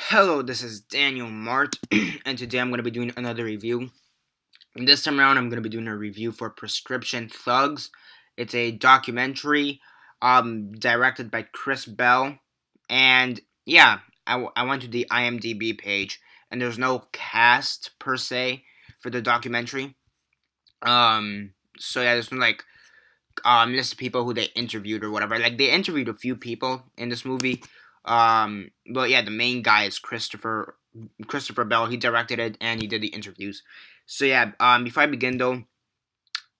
Hello, this is Daniel Mart, and today I'm going to be doing another review. And this time around, I'm going to be doing a review for Prescription Thugs. It's a documentary directed by Chris Bell. And yeah, I went to the IMDb page, and there's no cast per se for the documentary. So yeah, there's no list of people who they interviewed or whatever. Like they interviewed a few people in this movie. But yeah, the main guy is Christopher Bell. He directed it and he did the interviews. So yeah, before I begin though,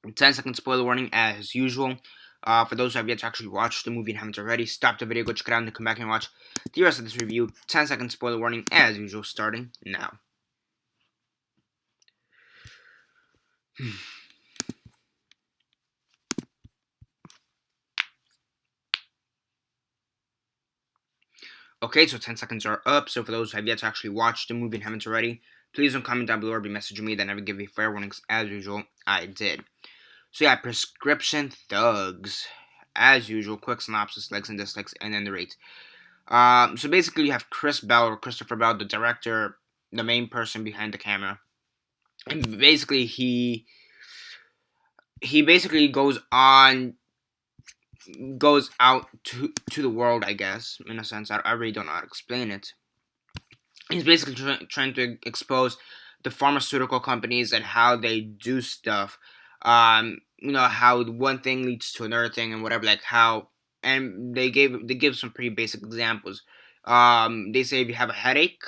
10-second spoiler warning as usual. For those who have yet to actually watch the movie and haven't already, stop the video, go check it out, and come back and watch the rest of this review. 10-second spoiler warning as usual, starting now. Okay, so 10 seconds are up. So for those who have yet to actually watch the movie and haven't already, please don't comment down below or be messaging me. Then I will give you fair warnings as usual. I did. So yeah, Prescription Thugs. As usual, quick synopsis, likes and dislikes, and then the rate. So basically you have Chris Bell or Christopher Bell, the director, the main person behind the camera. And basically he basically goes out to the world, I guess, in a sense. I really don't know how to explain it. He's basically trying to expose the pharmaceutical companies and how they do stuff. How one thing leads to another thing and whatever, like how, and they give some pretty basic examples. They say if you have a headache,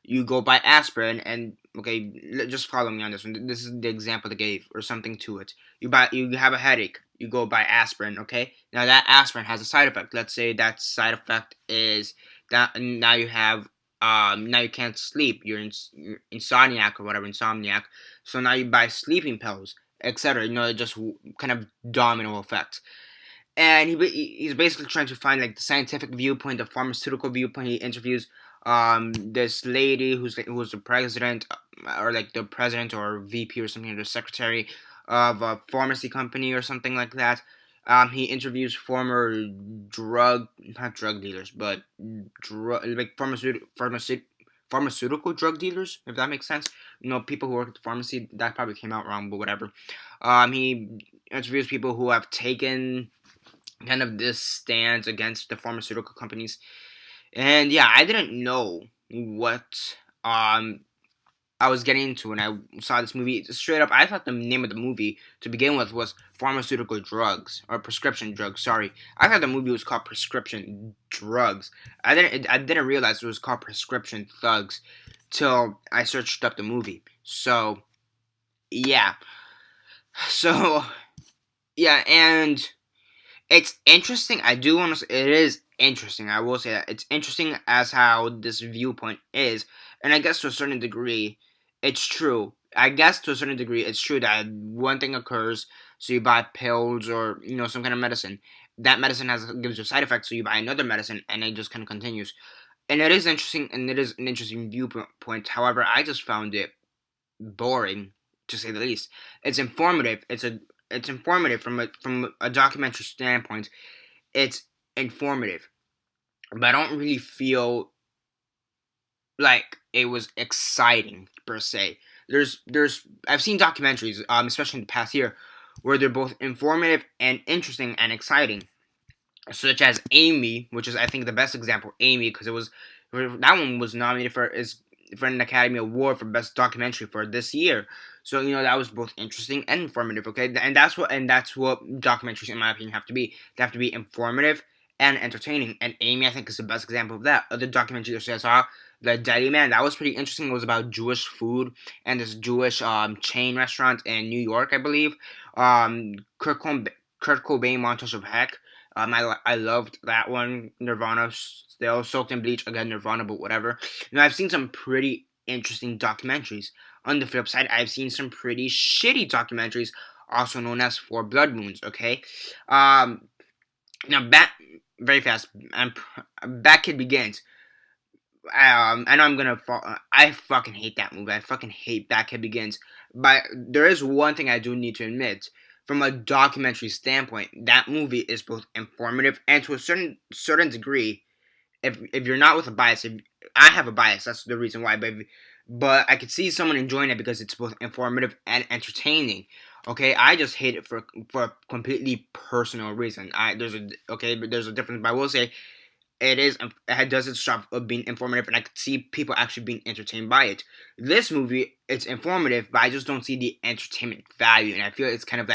you go buy aspirin, and okay, just follow me on this one. This is the example they gave, or something to it. You have a headache, you go buy aspirin. Okay, now that aspirin has a side effect. Let's say that side effect is that now you can't sleep. You're insomniac or whatever, insomniac. So now you buy sleeping pills, etc. Just kind of domino effect. And he's basically trying to find like the scientific viewpoint, the pharmaceutical viewpoint. He interviews this lady who's the president, or like the president or VP or something, or the secretary of a pharmacy company or something like that. He interviews former not drug dealers, but like pharmaceutical drug dealers, if that makes sense. People who work at the pharmacy. That probably came out wrong, but whatever. He interviews people who have taken kind of this stance against the pharmaceutical companies. And yeah, I didn't know what I was getting into when I saw this movie. Straight up, I thought the name of the movie to begin with was Pharmaceutical Drugs, or Prescription Drugs. Sorry, I thought the movie was called Prescription Drugs. I didn't realize it was called Prescription Thugs till I searched up the movie. So yeah, so yeah, and it's interesting. I do want to. It is interesting. I will say that it's interesting as how this viewpoint is, and I guess to a certain degree, it's true. I guess to a certain degree, it's true that one thing occurs, so you buy pills or some kind of medicine. That medicine gives you a side effect, so you buy another medicine, and it just kind of continues. And it is interesting, and it is an interesting viewpoint. However, I just found it boring, to say the least. It's informative. It's informative from a documentary standpoint. It's informative, but I don't really feel like it was exciting per se. I've seen documentaries, especially in the past year, where they're both informative and interesting and exciting, such as Amy, which is I think the best example. Amy, because that one was nominated for an Academy Award for Best Documentary for this year. So that was both interesting and informative. Okay, and that's what documentaries, in my opinion, have to be. They have to be informative and entertaining. And Amy, I think, is the best example of that. Other documentaries I saw, The Deli Man, that was pretty interesting. It was about Jewish food and this Jewish chain restaurant in New York, I believe. Kurt Cobain, Montage of Heck. I loved that one. Nirvana, still Soaked in Bleach, again Nirvana, but whatever. I've seen some pretty interesting documentaries. On the flip side, I've seen some pretty shitty documentaries, also known as For Blood Moons. Okay, now very fast. Back Kid Begins. I know I'm gonna fall. I fucking hate that movie. I fucking hate Back Kid Begins. But there is one thing I do need to admit. From a documentary standpoint, that movie is both informative and to a certain degree, if you're not with a bias, I have a bias. That's the reason why. But I could see someone enjoying it because it's both informative and entertaining. Okay, I just hate it for a completely personal reason. But there's a difference. But I will say it does its job of being informative, and I could see people actually being entertained by it. This movie, it's informative, but I just don't see the entertainment value, and I feel it's kind of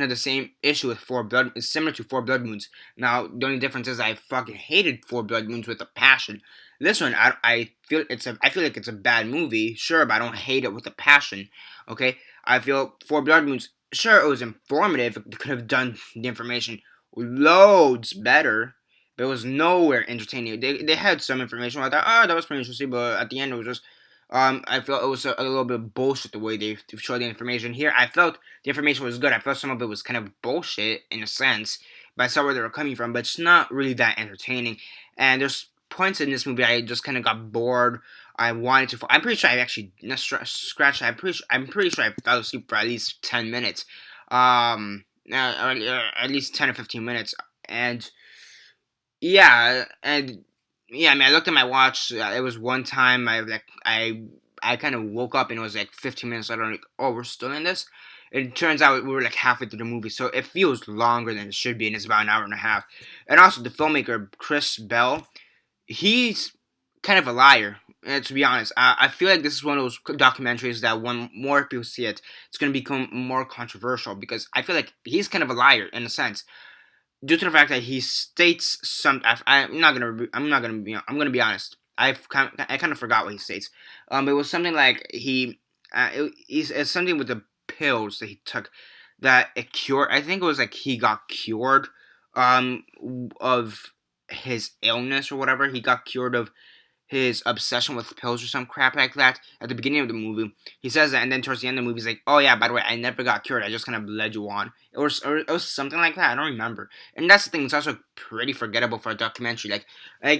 the same issue with Four Blood. It's similar to Four Blood Moons. Now, the only difference is I fucking hated Four Blood Moons with a passion. This one, I feel like it's a bad movie, sure, but I don't hate it with a passion. Okay, I feel Four Blood Moons. Sure, it was informative. It could have done the information loads better, but it was nowhere entertaining. They had some information. I thought, oh, that was pretty interesting, but at the end, it was just, I felt it was a little bit of bullshit the way they showed the information. Here, I felt the information was good. I felt some of it was kind of bullshit in a sense, but I saw where they were coming from, but it's not really that entertaining. And there's points in this movie I just kind of got bored. I wanted to. I'm pretty sure I actually scratched. I'm pretty sure I fell asleep for at least 10 minutes, or at least 10 or 15 minutes, and and yeah. I mean, I looked at my watch. It was one time I kind of woke up and it was like 15 minutes later. I'm like, oh, we're still in this. It turns out we were like halfway through the movie, so it feels longer than it should be, and it's about an hour and a half. And also, the filmmaker Chris Bell, he's kind of a liar. To be honest, I feel like this is one of those documentaries that when more people see it, it's going to become more controversial because I feel like he's kind of a liar in a sense due to the fact that he states some. I'm gonna be honest. I kind of forgot what he states. It was something like it's something with the pills that he took that it cured. I think it was like he got cured, of his illness or whatever. He got cured of his obsession with pills or some crap like that at the beginning of the movie. He says that, and then towards the end of the movie, he's like, "Oh yeah, by the way, I never got cured. I just kind of led you on." Or it was something like that. I don't remember. And that's the thing. It's also pretty forgettable for a documentary. Like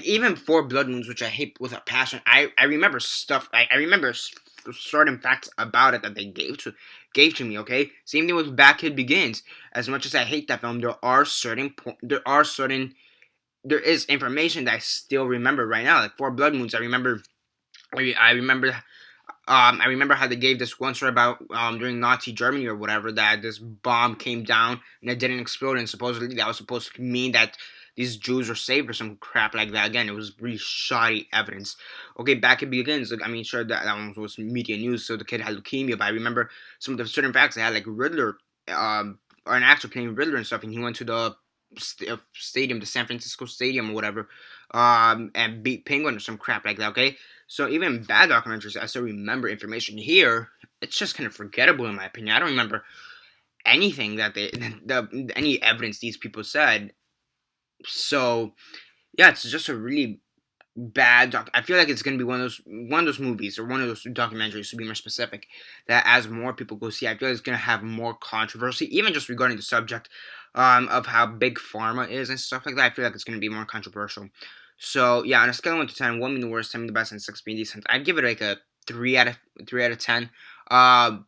even Four Blood Moons, which I hate with a passion. I remember stuff. I remember certain facts about it that they gave to me. Okay, same thing with Bad Kid Begins. As much as I hate that film, there is information that I still remember right now. Like Four Blood Moons, I remember. I remember. I remember how they gave this one story about during Nazi Germany or whatever that this bomb came down and it didn't explode, and supposedly that was supposed to mean that these Jews were saved or some crap like that. Again, it was really shoddy evidence. Okay, Back It Begins. I mean, sure that one was media news, so the kid had leukemia, but I remember some of the certain facts. They had like Riddler, or an actor playing Riddler and stuff, and he went to the stadium, the San Francisco Stadium or whatever, and beat Penguin or some crap like that. Okay, so even bad documentaries, I still remember information. Here, it's just kind of forgettable in my opinion. I don't remember anything that any evidence these people said. So yeah, it's just a really bad doc. I feel like it's gonna be one of those movies or one of those documentaries, to be more specific, that as more people go see, I feel like it's gonna have more controversy, even just regarding the subject, of how big pharma is and stuff like that. I feel like it's gonna be more controversial. So yeah, on a scale of 1 to 10, 1 being the worst, 10 being the best, and 6 being decent, I'd give it like a 3 out of 10. I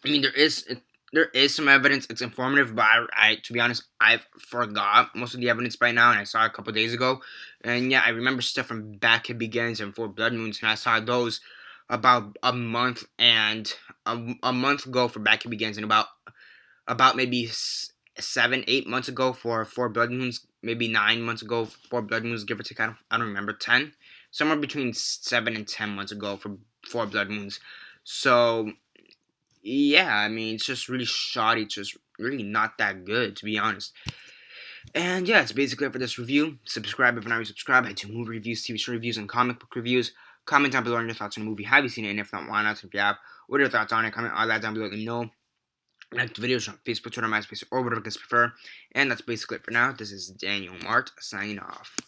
mean, there is some evidence. It's informative, but to be honest, I've forgot most of the evidence by now, and I saw it a couple days ago. And yeah, I remember stuff from Back It Begins and Four Blood Moons, and I saw those about a month and a month ago for Back It Begins, and about maybe 7, 8 months ago for Four Blood Moons, maybe 9 months ago for Four Blood Moons, give or take. I don't remember. 10, somewhere between 7 and 10 months ago for Four Blood Moons. So yeah, I mean, it's just really shoddy. It's just really not that good, to be honest. And yeah, it's basically it for this review. Subscribe if you're not already subscribed. I do movie reviews, TV show reviews, and comic book reviews. Comment down below on your thoughts on the movie. Have you seen it? And if not, why not? If you have, what are your thoughts on it? Comment all that down below. Let me know. Like the videos on Facebook, Twitter, MySpace, or whatever you guys prefer. And that's basically it for now. This is Daniel Mart signing off.